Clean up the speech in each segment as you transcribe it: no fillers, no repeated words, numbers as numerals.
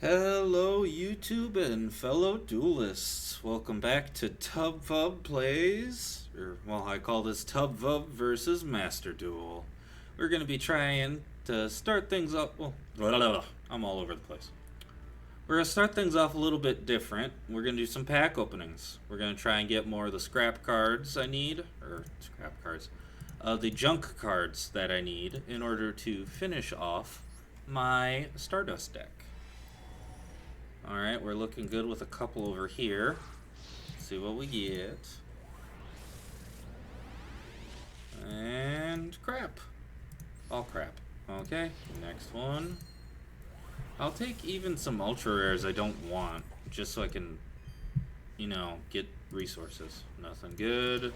Hello, YouTube and fellow duelists. Welcome back to TubFub Plays. I call this TubFub versus Master Duel. We're going to be trying to start things up. I'm all over the place. We're going to start things off a little bit different. We're going to do some pack openings. We're going to try and get more of the scrap cards I need, the junk cards that I need in order to finish off my Stardust deck. Alright, we're looking good with a couple over here. Let's see what we get. And crap. All crap. Okay, next one. I'll take even some ultra rares I don't want, just so I can, get resources. Nothing good.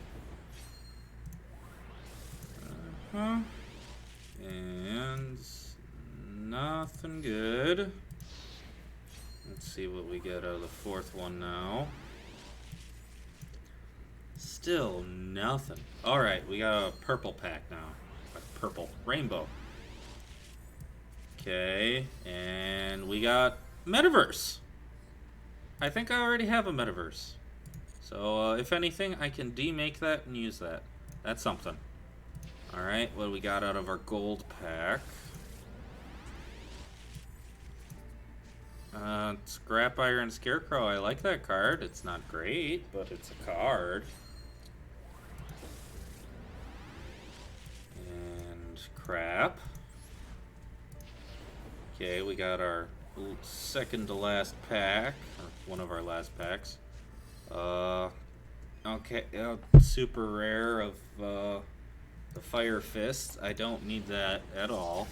And nothing good. Let's see what we get out of the fourth one now. Still nothing. Alright, we got a purple pack now. A purple rainbow. Okay, and we got Metaverse. I think I already have a Metaverse. So, if anything, I can demake that and use that. That's something. Alright, what do we got out of our gold pack? Scrap Iron Scarecrow. I like that card. It's not great, but it's a card. And crap. Okay, we got our second to last pack, or one of our last packs. Okay, super rare of the Fire Fist. I don't need that at all.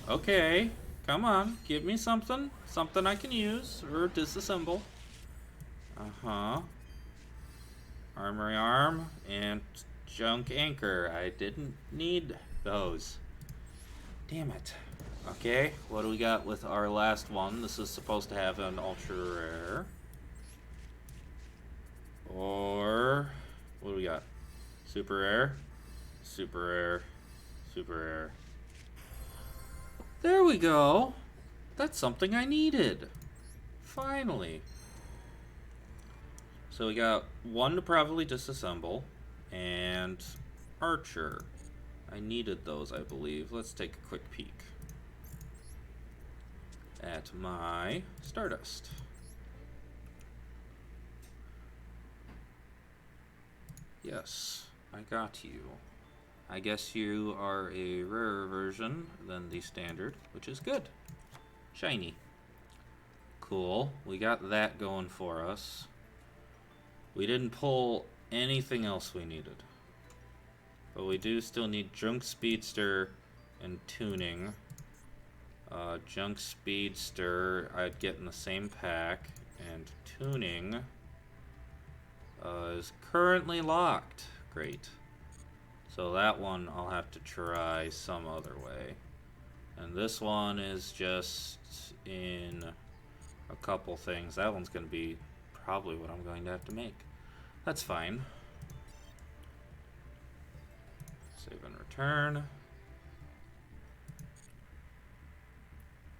Okay. Come on, give me something. Something I can use or disassemble. Armory Arm and Junk Anchor. I didn't need those. Damn it. Okay, what do we got with our last one? This is supposed to have an ultra rare. Or what do we got? Super rare. Super rare. Super rare. There we go. That's something I needed. Finally. So we got one to probably disassemble and Archer. I needed those, I believe. Let's take a quick peek at my Stardust. Yes, I got you. I guess you are a rarer version than the standard, which is good. Shiny. Cool. We got that going for us. We didn't pull anything else we needed. But we do still need Junk Speedster and Tuning. Junk Speedster I'd get in the same pack. And Tuning is currently locked. Great. So that one I'll have to try some other way. And this one is just in a couple things. That one's going to be probably what I'm going to have to make. That's fine. Save and return.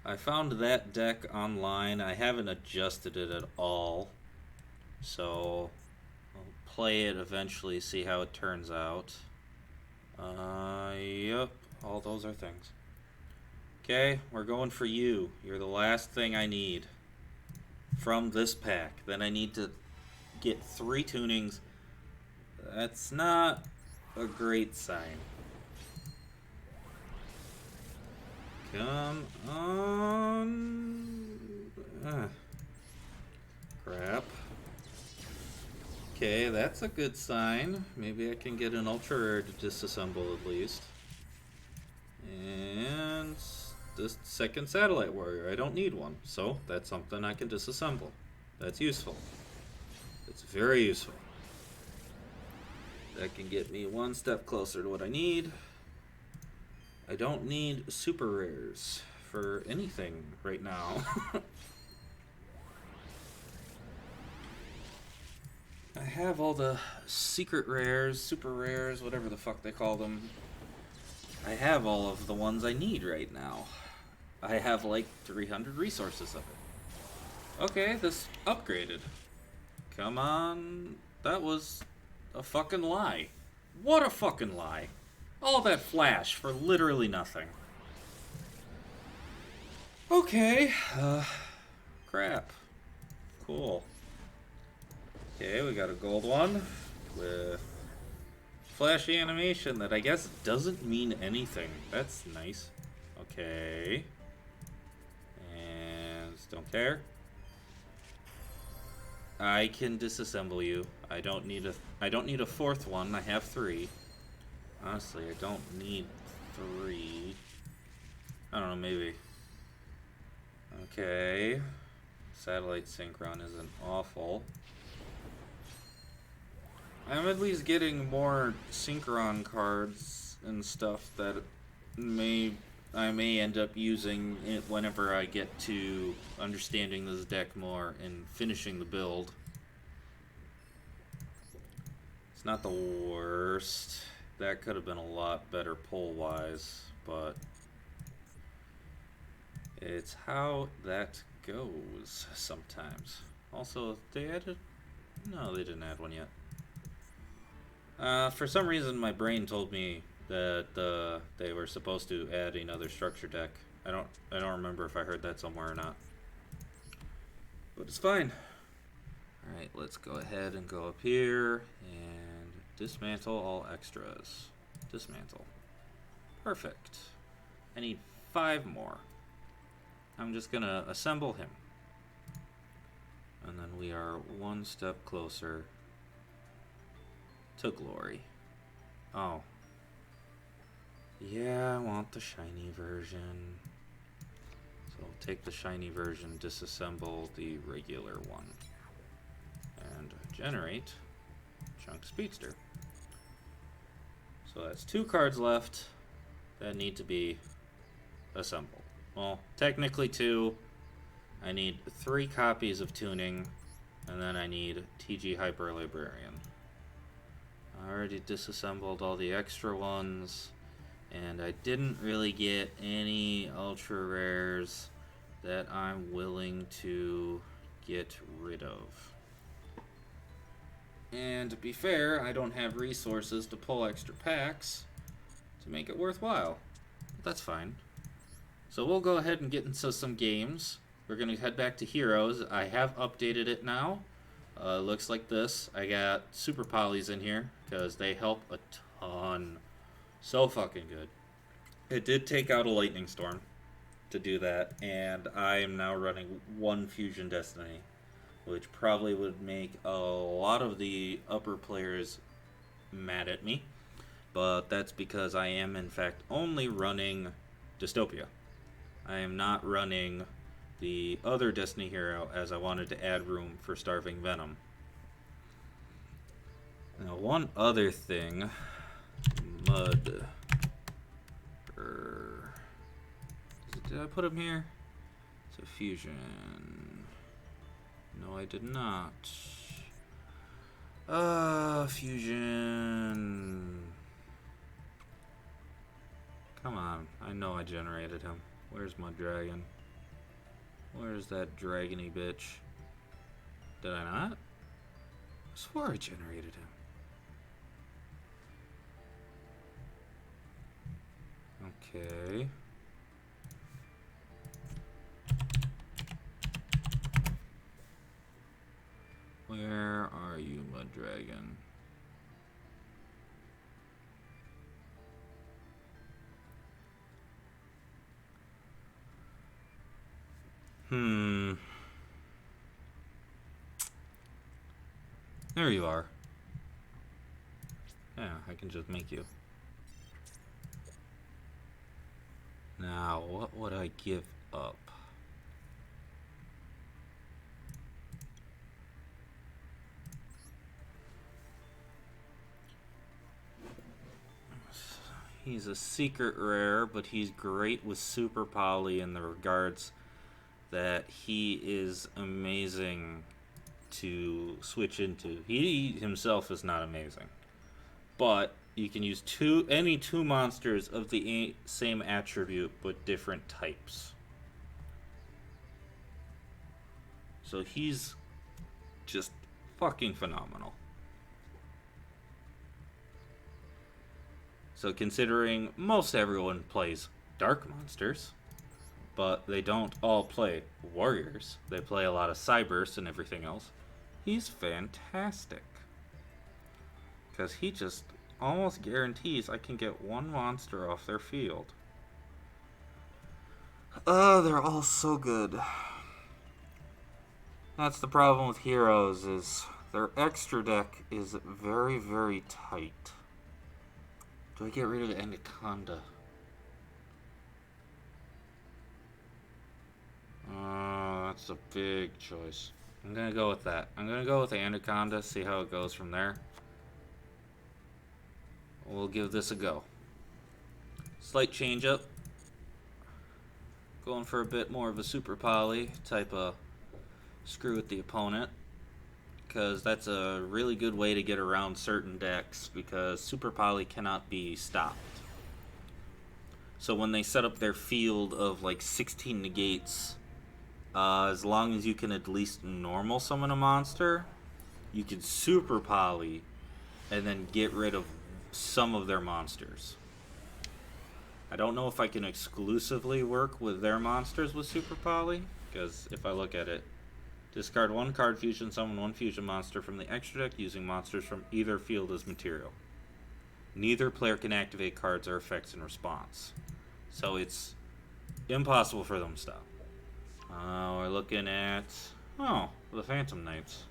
I found that deck online. I haven't adjusted it at all. So I'll play it eventually, see how it turns out. Yep, all those are things. Okay, we're going for you. You're the last thing I need from this pack. Then I need to get 3 tunings. That's not a great sign. Come on. Crap. Okay, that's a good sign. Maybe I can get an ultra rare to disassemble at least. And this second satellite warrior, I don't need one, so that's something I can disassemble. That's useful. It's very useful. That can get me one step closer to what I need. I don't need super rares for anything right now. I have all the secret rares, super rares, whatever the fuck they call them. I have all of the ones I need right now. I have like 300 resources of it. Okay, this upgraded. Come on. That was a fucking lie. What a fucking lie. All that flash for literally nothing. Okay. Crap. Cool. Okay, we got a gold one with flashy animation that I guess doesn't mean anything. That's nice. Okay. And don't care. I can disassemble you. I don't need a fourth one. I have 3. Honestly, I don't need 3. I don't know, maybe. Okay. Satellite synchron isn't awful. I'm at least getting more synchron cards and stuff that I may end up using it whenever I get to understanding this deck more and finishing the build. It's not the worst. That could have been a lot better pull-wise, but it's how that goes sometimes. Also, they added... No, they didn't add one yet. For some reason, my brain told me that they were supposed to add another structure deck. I don't remember if I heard that somewhere or not. But it's fine. Alright, let's go ahead and go up here and dismantle all extras. Dismantle. Perfect. I need 5 more. I'm just gonna assemble him. And then we are one step closer to glory. Oh. Yeah, I want the shiny version. So I'll take the shiny version, disassemble the regular one, and generate Chunk Speedster. So that's 2 cards left that need to be assembled. Well, technically 2. I need 3 copies of Tuning, and then I need TG Hyper Librarian. I already disassembled all the extra ones, and I didn't really get any ultra rares that I'm willing to get rid of. And to be fair, I don't have resources to pull extra packs to make it worthwhile. But that's fine. So we'll go ahead and get into some games. We're going to head back to Heroes. I have updated it now. Looks like this. I got Super Polys in here because they help a ton. So fucking good. It did take out a Lightning Storm to do that, and I am now running 1 Fusion Destiny, which probably would make a lot of the upper players mad at me, but that's because I am in fact only running Dystopia. I am not running the other Destiny hero as I wanted to add room for Starving Venom. Now, one other thing, Mud. Did I put him here? So Fusion. No, I did not. Fusion. Come on, I know I generated him. Where's my dragon? Where's that dragony bitch? Did I not? I swore I generated him. Okay. Where are you, Mud Dragon? There you are. Yeah, I can just make you. Now, what would I give up? He's a secret rare, but he's great with Super Poly in the regards that he is amazing to switch into. He himself is not amazing, but you can use any two monsters of the same attribute but different types. So he's just fucking phenomenal. So considering most everyone plays dark monsters, but they don't all play warriors, they play a lot of cybers and everything else, he's fantastic. Because he just almost guarantees I can get one monster off their field. They're all so good. That's the problem with heroes, is their extra deck is very, very tight. Do I get rid of Anaconda? That's a big choice. I'm gonna go with that. I'm gonna go with Anaconda, see how it goes from there. We'll give this a go. Slight change up. Going for a bit more of a super poly type of screw with the opponent, because that's a really good way to get around certain decks, because super poly cannot be stopped. So when they set up their field of like 16 negates, as long as you can at least normal summon a monster, you can super poly and then get rid of some of their monsters. I don't know if I can exclusively work with their monsters with super poly, because if I look at it, discard one card fusion, summon one fusion monster from the extra deck using monsters from either field as material. Neither player can activate cards or effects in response. So it's impossible for them to stop. We're looking at, the Phantom Knights.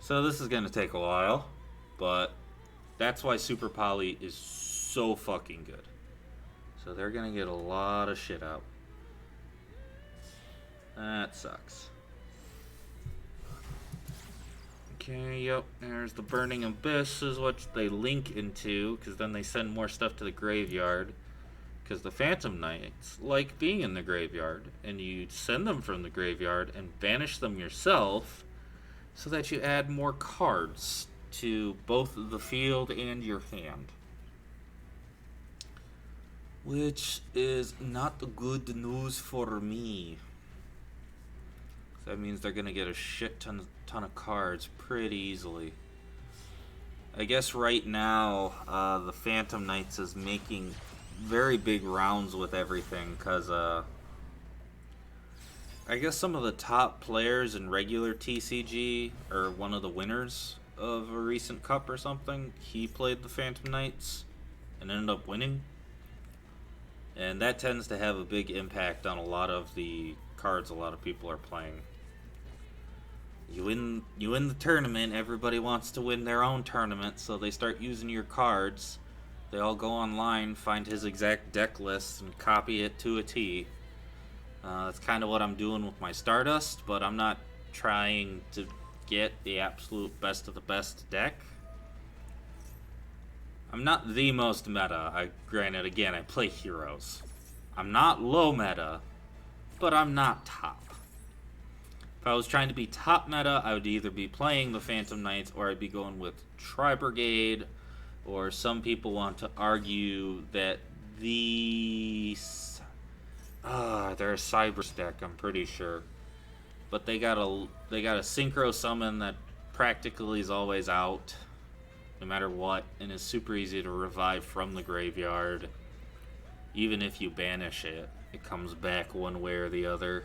So this is going to take a while, but that's why Super Poly is so fucking good. So they're going to get a lot of shit out. That sucks. Okay, yep, there's the Burning Abyss is what they link into, because then they send more stuff to the graveyard. Because the Phantom Knights like being in the graveyard, and you send them from the graveyard and banish them yourself, so that you add more cards to both the field and your hand. Which is not good news for me. That means they're going to get a shit ton of cards pretty easily. I guess right now, the Phantom Knights is making very big rounds with everything, because I guess some of the top players in regular TCG, or one of the winners of a recent cup or something, he played the Phantom Knights and ended up winning. And that tends to have a big impact on a lot of the cards a lot of people are playing. You win the tournament, everybody wants to win their own tournament, so they start using your cards. They all go online, find his exact deck list, and copy it to a T. That's kind of what I'm doing with my Stardust, but I'm not trying to get the absolute best of the best deck. I'm not the most meta. Granted, again, I play heroes. I'm not low meta, but I'm not top. If I was trying to be top meta, I would either be playing the Phantom Knights, or I'd be going with Tri-Brigade, or some people want to argue that they're a Cyber deck, I'm pretty sure. But they got a Synchro Summon that practically is always out, no matter what, and is super easy to revive from the graveyard. Even if you banish it, it comes back one way or the other.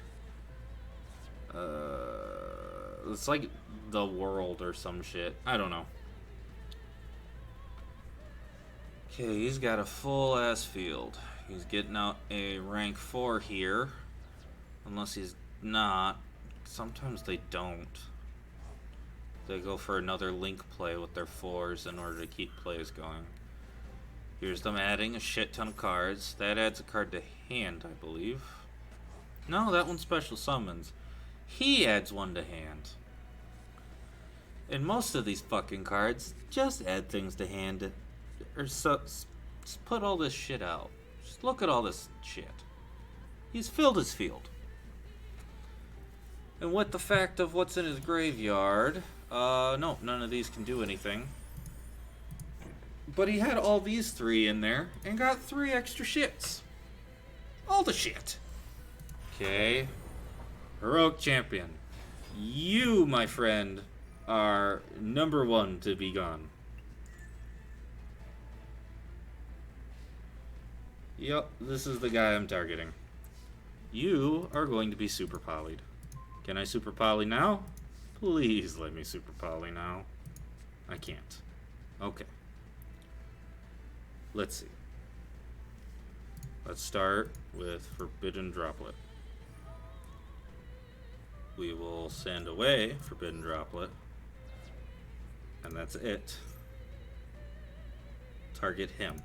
It's like the world or some shit. I don't know. Okay, he's got a full ass field. He's getting out a rank 4 here. Unless he's not. Sometimes they don't. They go for another link play with their 4s in order to keep plays going. Here's them adding a shit ton of cards. That adds a card to hand, I believe. No, that one's special summons. He adds one to hand. And most of these fucking cards just add things to hand. Or just put all this shit out. Just look at all this shit. He's filled his field. And with the fact of what's in his graveyard, no, none of these can do anything. But he had all these 3 in there and got 3 extra shits. All the shit. Okay. Heroic champion. You, my friend, are number one to be gone. Yep, this is the guy I'm targeting. You are going to be super polyed. Can I super poly now? Please let me super poly now. I can't. Okay. Let's see. Let's start with Forbidden Droplet. We will send away Forbidden Droplet. And that's it. Target him.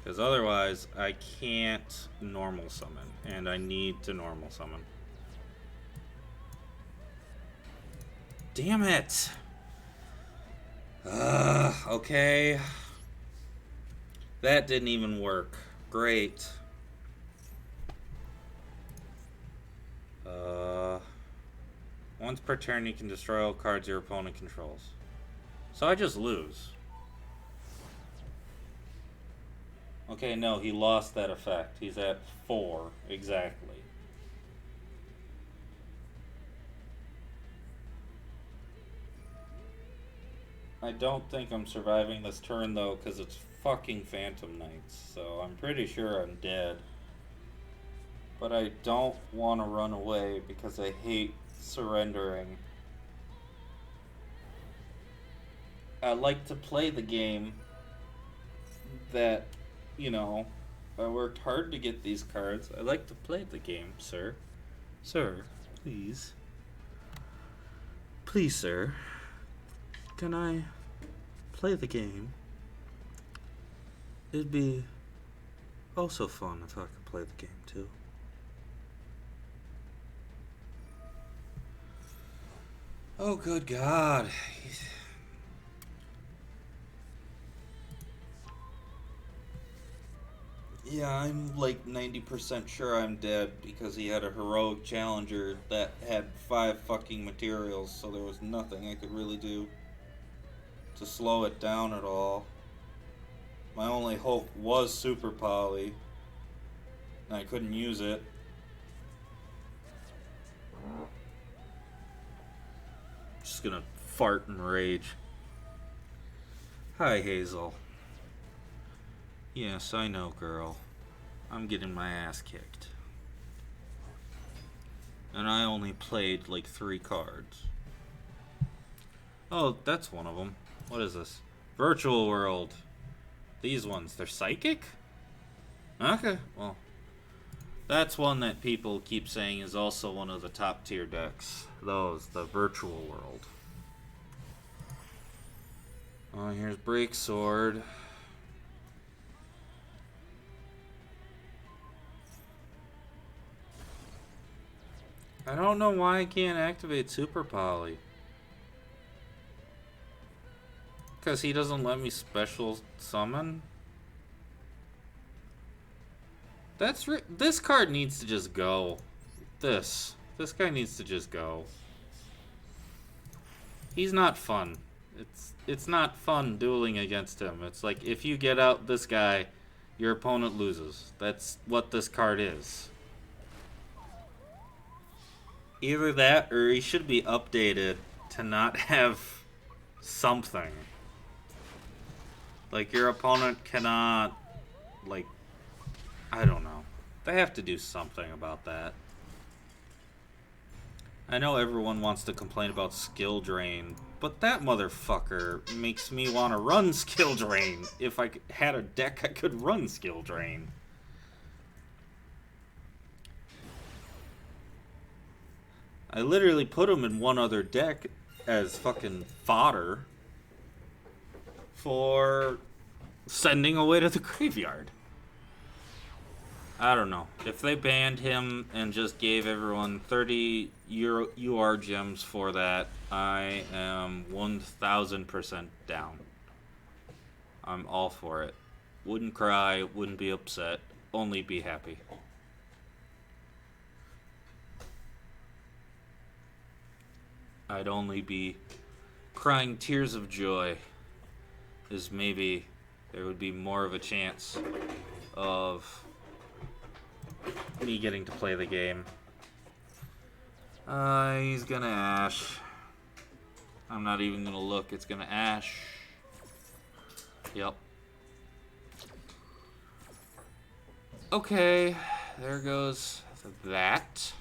Because otherwise, I can't normal summon. And I need to normal summon. Damn it! Okay. That didn't even work. Great. Once per turn, you can destroy all cards your opponent controls. So I just lose. Okay, no, he lost that effect. He's at 4, exactly. I don't think I'm surviving this turn, though, because it's fucking Phantom Knights. So I'm pretty sure I'm dead. But I don't want to run away because I hate surrendering. I like to play the game that, you know, I worked hard to get these cards. I like to play the game, sir. Sir, please. Please, sir. Can I play the game? It'd be oh so fun if I could play the game too. Oh, good God. Yeah, I'm like 90% sure I'm dead because he had a heroic challenger that had 5 fucking materials, so there was nothing I could really do to slow it down at all. My only hope was Super Poly, and I couldn't use it. Just gonna fart and rage. Hi, Hazel. Yes, I know, girl. I'm getting my ass kicked. And I only played like 3 cards. Oh, that's one of them. What is this? Virtual World. These ones, they're psychic? Okay, well. That's one that people keep saying is also one of the top tier decks. Those, the Virtual World. Oh, here's Break Sword. I don't know why I can't activate Super Poly. Because he doesn't let me special summon? This card needs to just go. This guy needs to just go. He's not fun. It's not fun dueling against him. It's like if you get out this guy, your opponent loses. That's what this card is. Either that or he should be updated to not have something. Like your opponent cannot, like, I don't know. They have to do something about that. I know everyone wants to complain about skill drain, but that motherfucker makes me want to run skill drain. If I had a deck, I could run skill drain. I literally put him in one other deck as fucking fodder for sending away to the graveyard. I don't know. If they banned him and just gave everyone 30 UR gems for that, I am 1000% down. I'm all for it. Wouldn't cry, wouldn't be upset, only be happy. I'd only be crying tears of joy, as maybe there would be more of a chance of me getting to play the game. He's gonna Ash. I'm not even gonna look. It's gonna Ash. Yep. Okay, there goes that.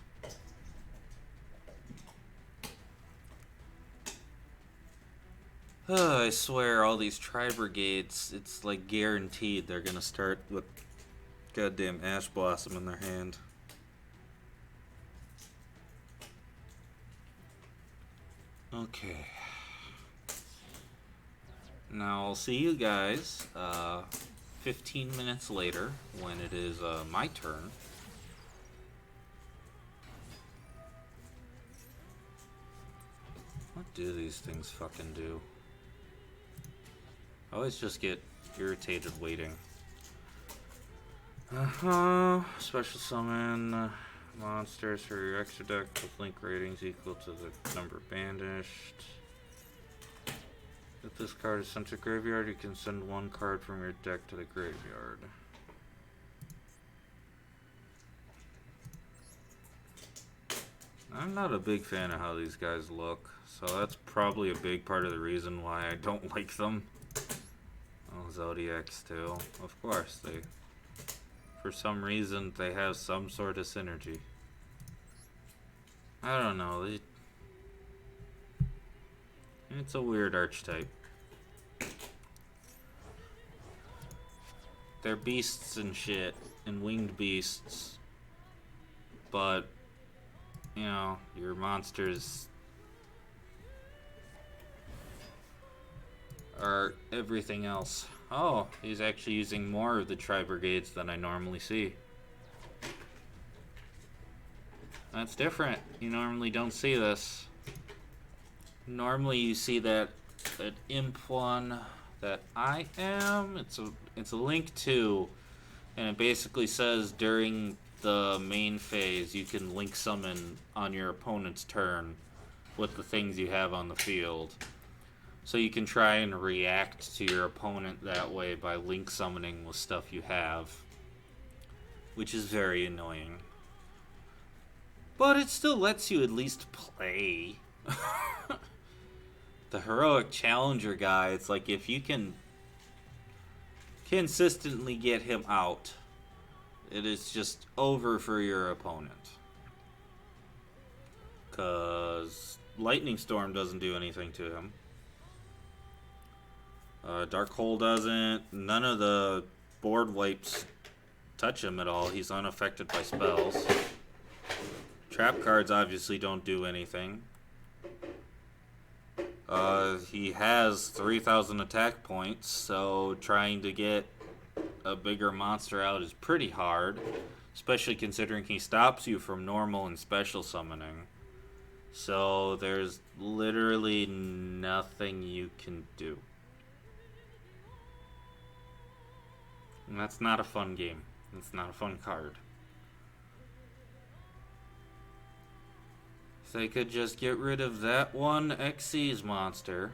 I swear, all these tri-brigades, it's like guaranteed they're gonna start with goddamn Ash Blossom in their hand. Okay. Now I'll see you guys 15 minutes later when it is my turn. What do these things fucking do? I always just get irritated waiting. Special summon monsters for your extra deck with link ratings equal to the number banished. If this card is sent to graveyard, you can send one card from your deck to the graveyard. I'm not a big fan of how these guys look, so that's probably a big part of the reason why I don't like them. Oh, Zodiacs too. Of course, for some reason, they have some sort of synergy. I don't know. It's a weird archetype. They're beasts and shit, and winged beasts. But, you know, your monsters are everything else. Oh, he's actually using more of the tri-brigades than I normally see. That's different. You normally don't see this. Normally you see that imp one that I am. It's a link to, and it basically says during the main phase you can link summon on your opponent's turn with the things you have on the field. So you can try and react to your opponent that way by link summoning with stuff you have, which is very annoying. But it still lets you at least play. The heroic challenger guy, it's like if you can consistently get him out, it is just over for your opponent. Because Lightning Storm doesn't do anything to him. Dark Hole doesn't. None of the board wipes touch him at all. He's unaffected by spells. Trap cards obviously don't do anything. He has 3,000 attack points, so trying to get a bigger monster out is pretty hard, especially considering he stops you from normal and special summoning. So there's literally nothing you can do. And that's not a fun game. It's not a fun card. If they could just get rid of that one Xyz monster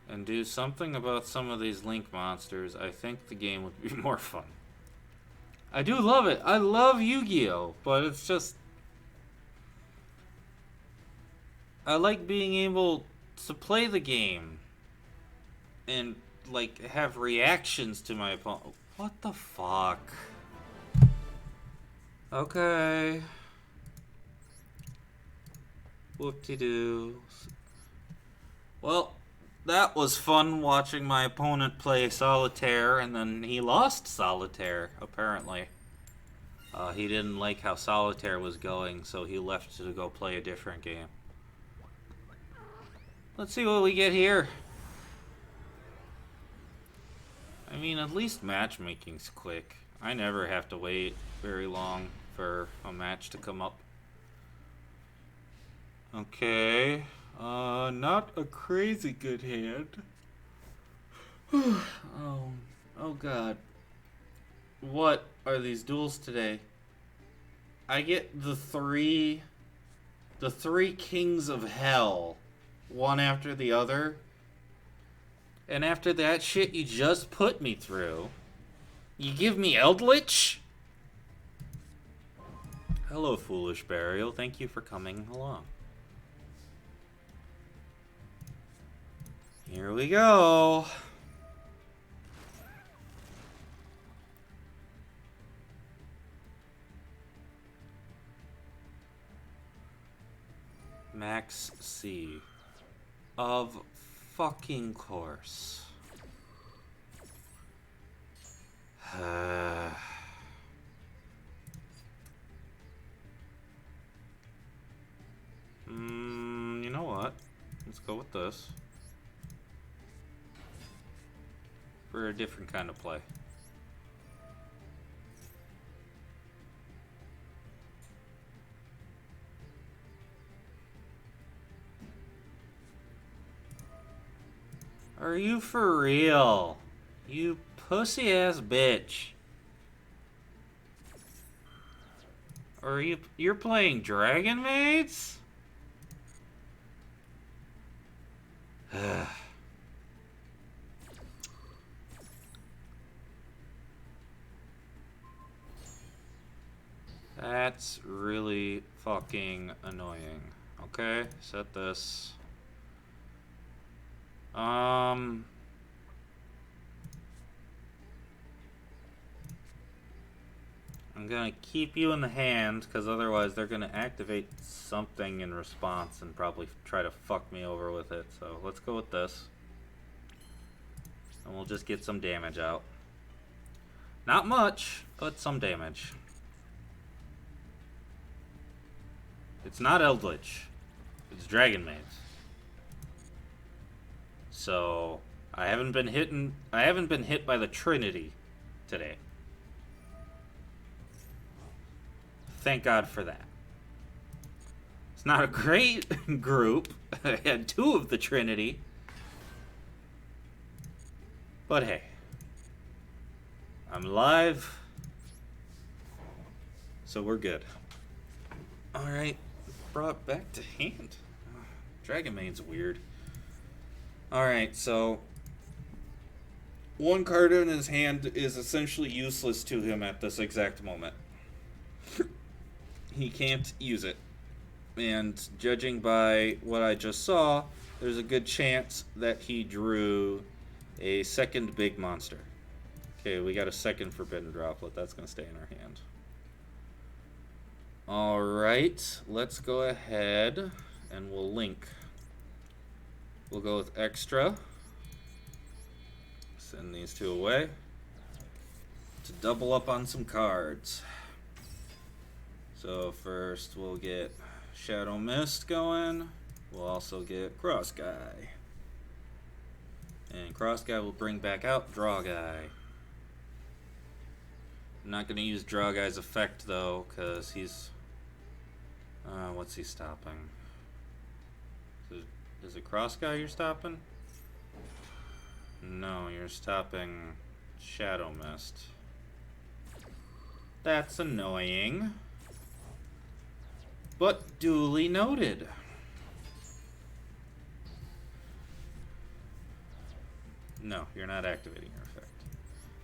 and do something about some of these Link monsters, I think the game would be more fun. I do love it. I love Yu-Gi-Oh! But it's just, I like being able to play the game and like have reactions to my opponent. What the fuck? Okay. Whoop-de-doo. Well, that was fun watching my opponent play Solitaire, and then he lost Solitaire, apparently. He didn't like how Solitaire was going, so he left to go play a different game. Let's see what we get here. I mean, at least matchmaking's quick. I never have to wait very long for a match to come up. Okay. Not a crazy good hand. Oh god. What are these duels today? I get the three kings of hell, one after the other. And after that shit you just put me through, you give me Eldritch? Hello, foolish burial. Thank you for coming along. Here we go. Max C. Of fucking course. You know what? Let's go with this. For a different kind of play. Are you for real? You pussy ass bitch. Are you're playing Dragon Maids? That's really fucking annoying. Okay, set this. I'm gonna keep you in the hand, because otherwise they're gonna activate something in response and probably try to fuck me over with it. So let's go with this. And we'll just get some damage out. Not much, but some damage. It's not Eldritch. It's Dragon Maids. So I haven't been hit by the Trinity today. Thank God for that. It's not a great group. I had 2 of the Trinity. But hey. I'm live. So we're good. Alright. Brought back to hand. Dragon Main's weird. Alright, so 1 card in his hand is essentially useless to him at this exact moment. He can't use it. And judging by what I just saw, there's a good chance that he drew a second big monster. Okay, we got a second Forbidden Droplet. That's going to stay in our hand. Alright, let's go ahead and we'll link. We'll go with extra. Send these 2 away. To double up on some cards. So first we'll get Shadow Mist going. We'll also get Cross Guy. And Cross Guy will bring back out Draw Guy. I'm not going to use Draw Guy's effect though, because he's... what's he stopping? Is it Cross Guy you're stopping? No, you're stopping Shadow Mist. That's annoying. But duly noted. No, you're not activating your effect.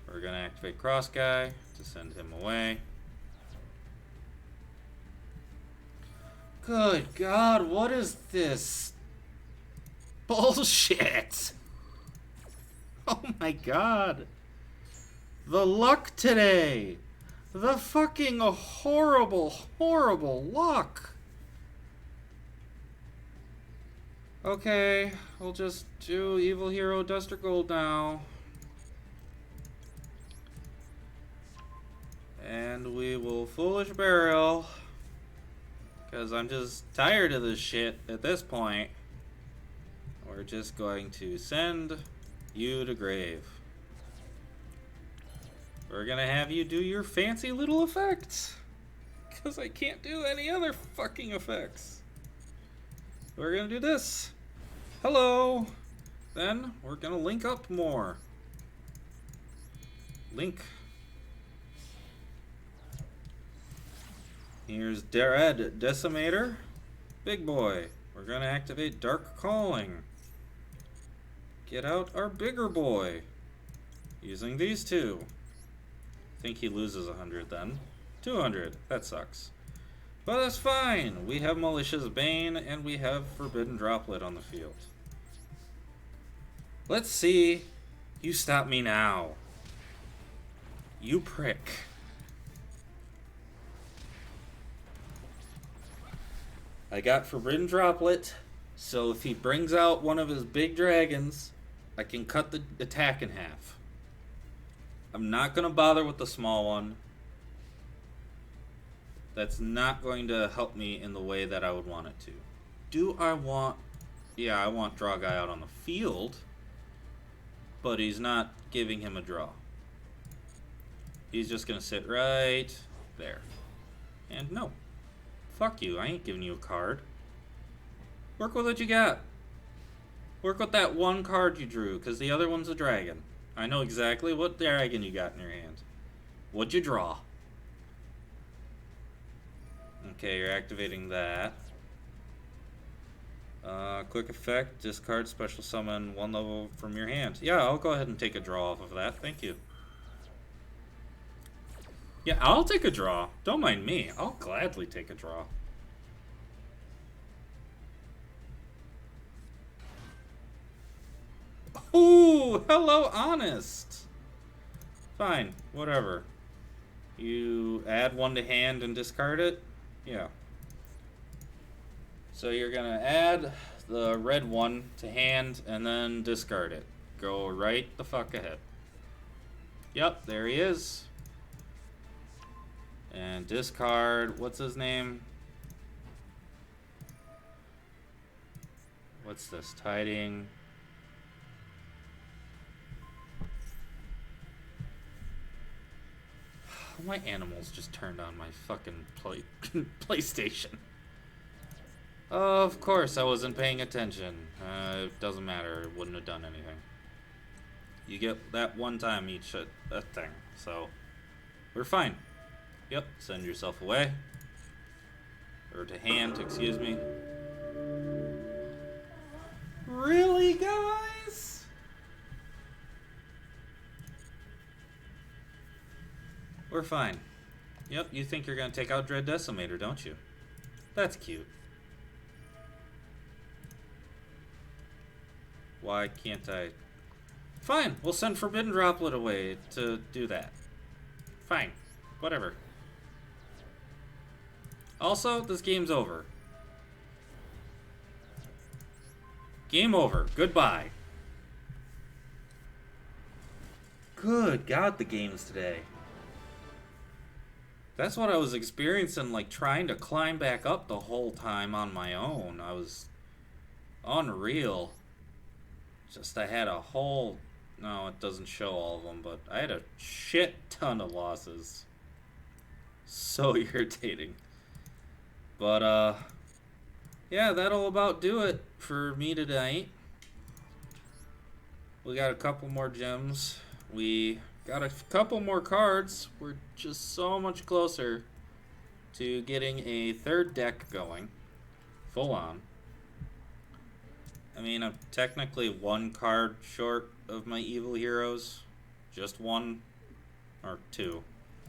We're going to activate Cross Guy to send him away. Good God, what is this bullshit? Oh my God. The luck today. The fucking horrible, horrible luck. Okay, we'll just do Evil Hero Duster Gold now. And we will Foolish Burial. Because I'm just tired of this shit at this point. We're just going to send you to grave. We're gonna have you do your fancy little effects. Because I can't do any other fucking effects. We're gonna do this. Hello. Then we're gonna link up more. Link. Here's Dread Decimator. Big boy. We're gonna activate Dark Calling. Get out our bigger boy. Using these 2. I think he loses 100 then. 200. That sucks. But that's fine. We have Malicious Bane and we have Forbidden Droplet on the field. Let's see. You stop me now. You prick. I got Forbidden Droplet, so if he brings out one of his big dragons, I can cut the attack in half. I'm not going to bother with the small one. That's not going to help me in the way that I would want it to. Do I want... Yeah, I want Draw Guy out on the field, but he's not giving him a draw. He's just going to sit right there. And no. Fuck you, I ain't giving you a card. Work with what you got. Work with that one card you drew, because the other one's a dragon. I know exactly what dragon you got in your hand. What'd you draw? Okay, you're activating that. Quick effect, discard special summon 1 level from your hand. Yeah, I'll go ahead and take a draw off of that. Thank you. Yeah, I'll take a draw. Don't mind me. I'll gladly take a draw. Ooh, hello, Honest. Fine, whatever. You add 1 to hand and discard it? Yeah. So you're gonna add the red 1 to hand and then discard it. Go right the fuck ahead. Yep, there he is. And discard, what's his name? What's this? Tiding. My animals just turned on my fucking PlayStation. Of course I wasn't paying attention. It doesn't matter. It wouldn't have done anything. You get that one time each thing. So, we're fine. Yep, send yourself away. Or to hand, excuse me. Really, guys? We're fine. Yep, you think you're gonna take out Dread Decimator, don't you? That's cute. Why can't I? Fine, we'll send Forbidden Droplet away to do that. Fine, whatever. Also, this game's over. Game over. Goodbye. Good God, the games today. That's what I was experiencing, like trying to climb back up the whole time on my own. I was unreal. Just I had a whole... No, it doesn't show all of them, but I had a shit ton of losses. So irritating. But, yeah, that'll about do it for me tonight. We got a couple more gems. We got a couple more cards. We're just so much closer to getting a third deck going. Full on. I mean, I'm technically 1 card short of my evil heroes. Just 1 or 2.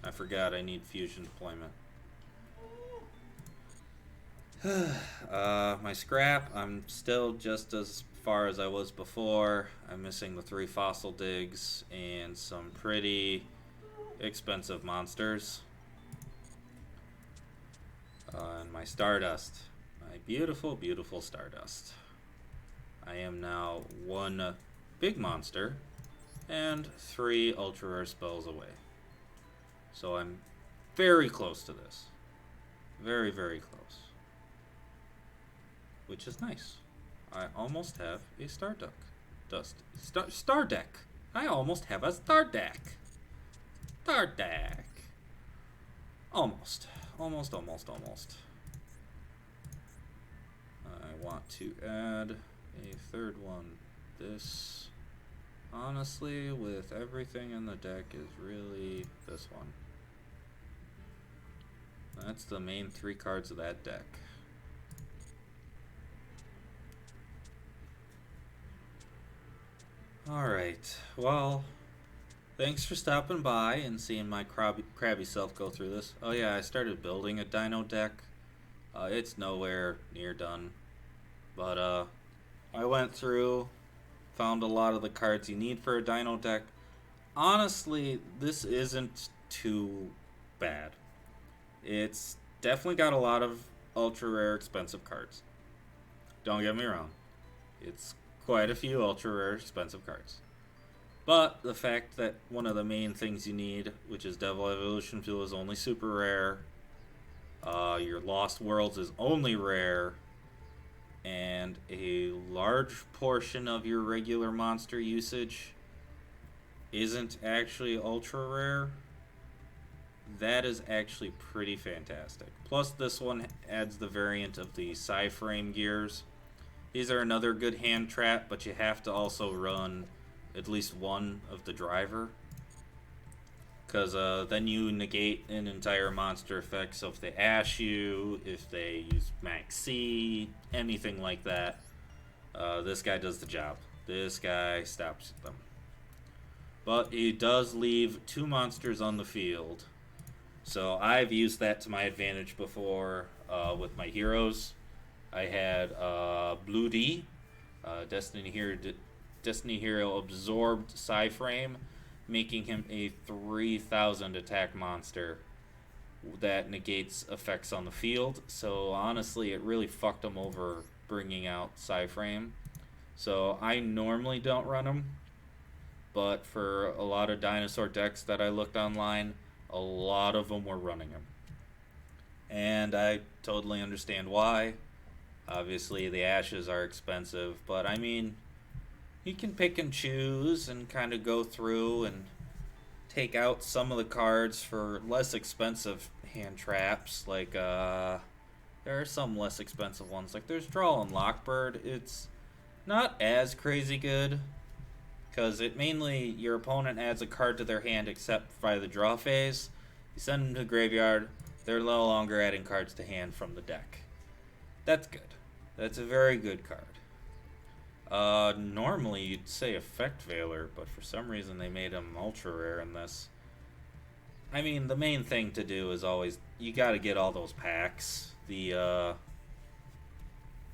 I forgot I need fusion deployment. My scrap, I'm still just as far as I was before. I'm missing the 3 fossil digs and some pretty expensive monsters. And my Stardust. My beautiful, beautiful Stardust. I am now 1 big monster and 3 ultra rare spells away. So I'm very close to this. Very, very close. Which is nice. I almost have a Star deck. I almost have a Star deck. Star deck. Almost. Almost. I want to add a 3rd one. This, honestly, with everything in the deck, is really this one. That's the main 3 cards of that deck. Alright, well, thanks for stopping by and seeing my crabby self go through this. Oh yeah, I started building a dino deck. It's nowhere near done. But I went through, found a lot of the cards you need for a Dino deck. Honestly, this isn't too bad. It's definitely got a lot of ultra rare expensive cards. Don't get me wrong. It's quite a few ultra rare expensive cards. But the fact that one of the main things you need, which is Devil Evolution Fuel, is only super rare. Your Lost Worlds is only rare. And a large portion of your regular monster usage isn't actually ultra rare. That is actually pretty fantastic. Plus, this one adds the variant of the Psy-Frame gears. These are another good hand trap, but you have to also run at least one of the driver. Because then you negate an entire monster effect. So if they ash you, if they use Max C, anything like that, this guy does the job. This guy stops them. But he does leave 2 monsters on the field. So I've used that to my advantage before with my heroes. I had Blue D, Destiny Hero absorbed Psy-Frame, making him a 3,000 attack monster that negates effects on the field. So honestly, it really fucked him over bringing out Psy-Frame. So I normally don't run him, but for a lot of dinosaur decks that I looked online, a lot of them were running him. And I totally understand why. Obviously, the ashes are expensive, but I mean, you can pick and choose and kind of go through and take out some of the cards for less expensive hand traps. Like, there are some less expensive ones. Like, there's Draw and Lockbird. It's not as crazy good, because it mainly, your opponent adds a card to their hand except by the draw phase. You send them to the graveyard, they're no longer adding cards to hand from the deck. That's good. That's a very good card. Normally you'd say Effect Veiler, but for some reason they made him ultra rare in this. I mean, the main thing to do is always, you gotta get all those packs.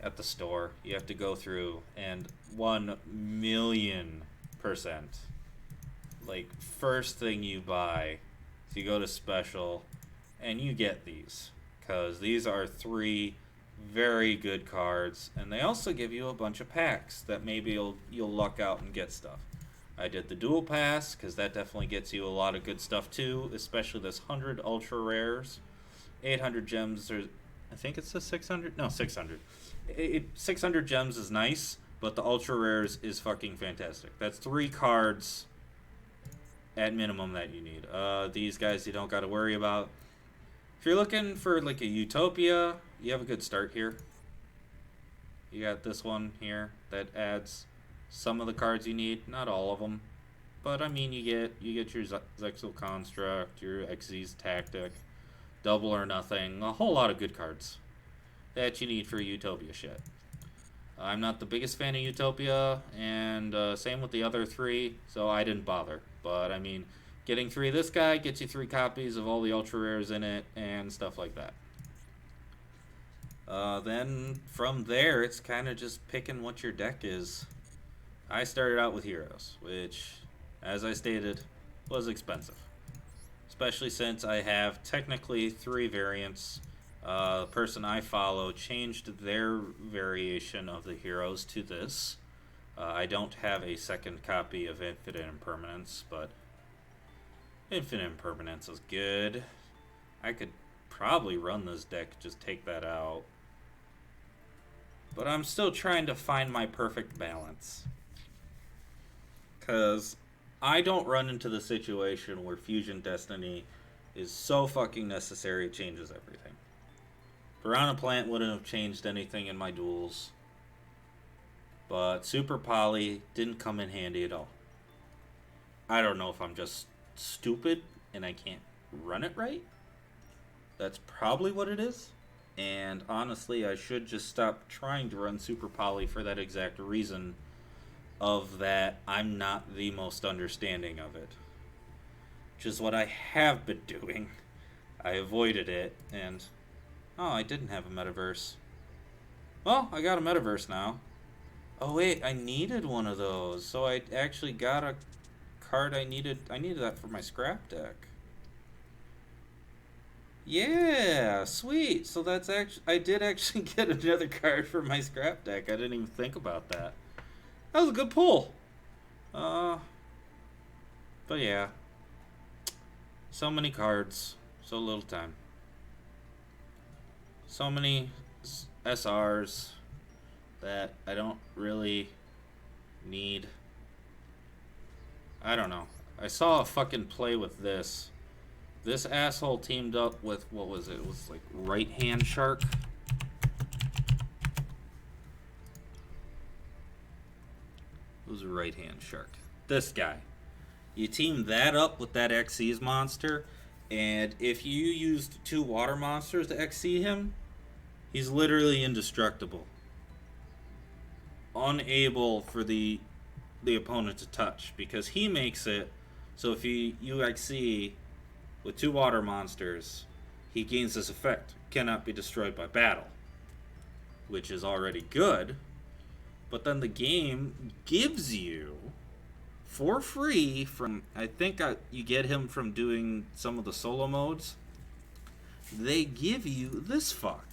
At the store, you have to go through, and 1,000,000%, like, first thing you buy, so you go to special, and you get these, because these are 3 very good cards, and they also give you a bunch of packs that maybe you'll luck out and get stuff. I did the dual pass, because that definitely gets you a lot of good stuff too, especially this 100 ultra rares, 800 gems, or I think it's the 600, no, 600. 600 gems is nice, but the ultra rares is fucking fantastic. That's 3 cards at minimum that you need. These guys you don't got to worry about. If you're looking for like a Utopia, you have a good start here. You got this one here that adds some of the cards you need, not all of them, but I mean you get your Zexal Construct, your Xyz Tactic, Double or Nothing, a whole lot of good cards that you need for Utopia shit. I'm not the biggest fan of Utopia, and same with the other 3, so I didn't bother. But I mean, getting 3 of this guy gets you 3 copies of all the ultra rares in it and stuff like that. Then from there, it's kind of just picking what your deck is. I started out with heroes, which, as I stated, was expensive. Especially since I have technically 3 variants. The person I follow changed their variation of the heroes to this. I don't have a second copy of Infinite Impermanence, but Infinite Impermanence is good. I could probably run this deck, just take that out. But I'm still trying to find my perfect balance. Because I don't run into the situation where Fusion Destiny is so fucking necessary it changes everything. Piranha Plant wouldn't have changed anything in my duels. But Super Poly didn't come in handy at all. I don't know if I'm just stupid and I can't run it right. That's probably what it is. And honestly, I should just stop trying to run Super Poly for that exact reason of that I'm not the most understanding of it. Which is what I have been doing. I avoided it, and Oh, I didn't have a metaverse. Well, I got a metaverse now. Oh wait, I needed one of those. So I actually got a card I needed. I needed that for my scrap deck. Yeah, sweet. So that's actually I did actually get another card for my scrap deck. I didn't even think about that. That was a good pull. Uh, but yeah, so many cards, so little time. So many SRs that I don't really need. I don't know. I saw a fucking play with this. This asshole teamed up with, what was it? It was like right hand shark. It was a right hand shark. This guy. You team that up with that Xyz monster, and if you used 2 water monsters to XC him, he's literally indestructible. Unable for the opponent to touch, because he makes it so if you XC with 2 water monsters, he gains this effect. Cannot be destroyed by battle. Which is already good. But then the game gives you, for free, from, I think you get him from doing some of the solo modes, they give you this fuck.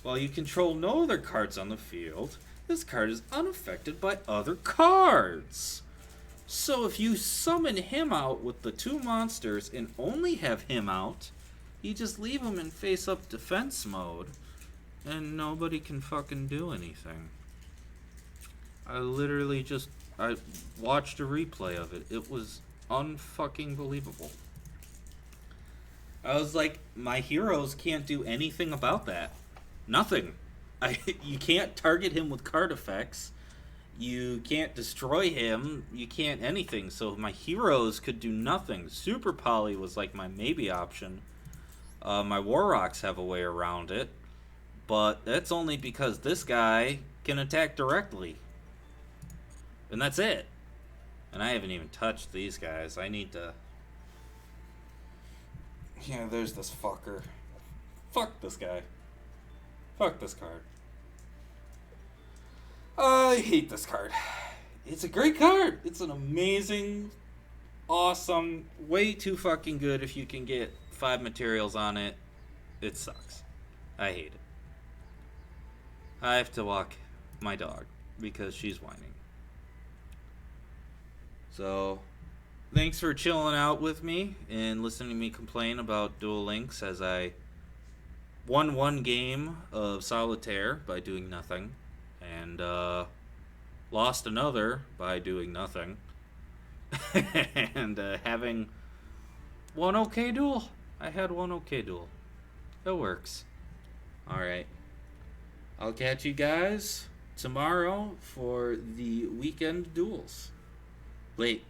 While you control no other cards on the field, this card is unaffected by other cards. So if you summon him out with the 2 monsters and only have him out, you just leave him in face-up defense mode, and nobody can fucking do anything. I literally I watched a replay of it. It was unfucking believable. I was like, my heroes can't do anything about that. Nothing. You can't target him with card effects. You can't destroy him. You can't anything. So my heroes could do nothing. Super Poly was like my maybe option. My Warrocks have a way around it. But that's only because this guy can attack directly. And that's it. And I haven't even touched these guys. I need to... Yeah, there's this fucker. Fuck this guy. Fuck this card. I hate this card. It's a great card. It's an amazing, awesome, way too fucking good if you can get 5 materials on it. It sucks. I hate it. I have to walk my dog because she's whining. So, thanks for chilling out with me and listening to me complain about Duel Links as I won 1 game of Solitaire by doing nothing. And lost another by doing nothing. And having 1 okay duel. I had 1 okay duel. It works. Alright. I'll catch you guys tomorrow for the weekend duels. Wait,